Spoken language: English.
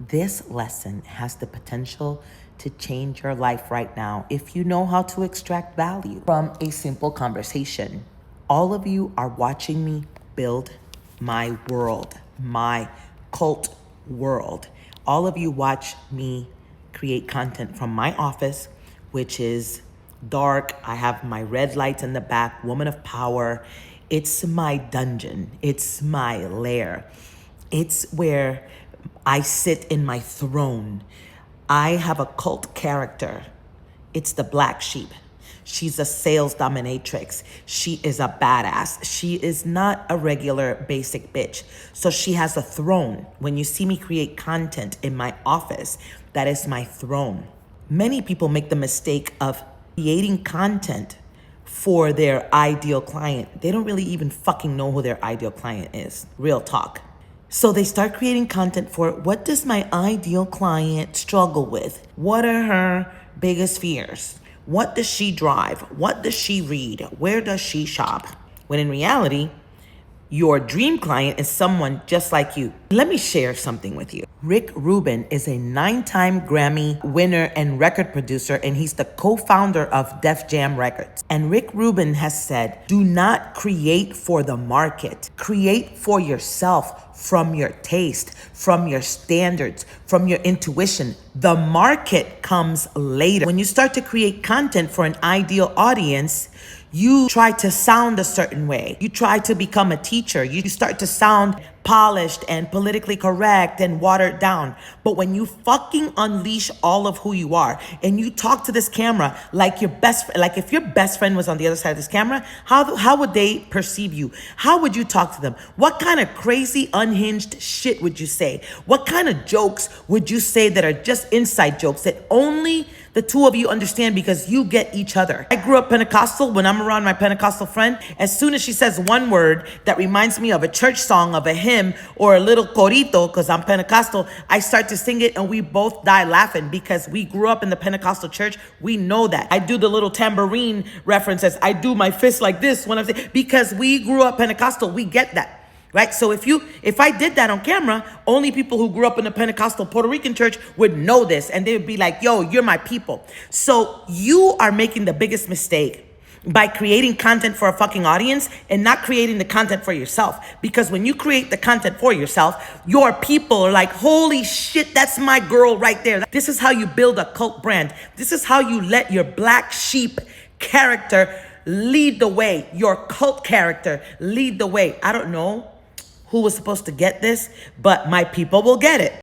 This lesson has the potential to change your life right now if you know how to extract value from a simple conversation. All of you are watching me build my world, my cult world. All of you watch me create content from my office, which is dark. I have my red lights in the back, woman of power. It's my dungeon, it's my lair. It's where I sit in my throne. I have a cult character. It's the black sheep. She's a sales dominatrix. She is a badass. She is not a regular basic bitch. So she has a throne. When you see me create content in my office, that is my throne. Many people make the mistake of creating content for their ideal client. They don't really even fucking know who their ideal client is. Real talk. So they start creating content for what does my ideal client struggle with? What are her biggest fears? What does she drive? What does she read? Where does she shop? When in reality, your dream client is someone just like you. Let me share something with you. Rick Rubin is a 9-time Grammy winner and record producer, and he's the co-founder of Def Jam Records. And Rick Rubin has said, do not create for the market. Create for yourself, from your taste, from your standards, from your intuition. The market comes later. When you start to create content for an ideal audience, you try to sound a certain way. You try to become a teacher. You start to sound polished and politically correct and watered down. But when you fucking unleash all of who you are and you talk to this camera like your best, like if your best friend was on the other side of this camera, how would they perceive you? How would you talk to them? What kind of crazy unhinged shit would you say? What kind of jokes would you say that are just inside jokes that only the two of you understand because you get each other? I grew up Pentecostal. When I'm around my Pentecostal friend, as soon as she says one word that reminds me of a church song, of a hymn, or a little corito, because I'm Pentecostal, I start to sing it and we both die laughing because we grew up in the Pentecostal church. We know that. I do the little tambourine references. I do my fist like this when I'm saying, because we grew up Pentecostal. We get that. Right? So if I did that on camera, only people who grew up in the Pentecostal Puerto Rican church would know this and they would be like, yo, you're my people. So you are making the biggest mistake by creating content for a fucking audience and not creating the content for yourself. Because when you create the content for yourself, your people are like, holy shit, that's my girl right there. This is how you build a cult brand. This is how you let your black sheep character lead the way, your cult character lead the way. I don't know who was supposed to get this, but my people will get it.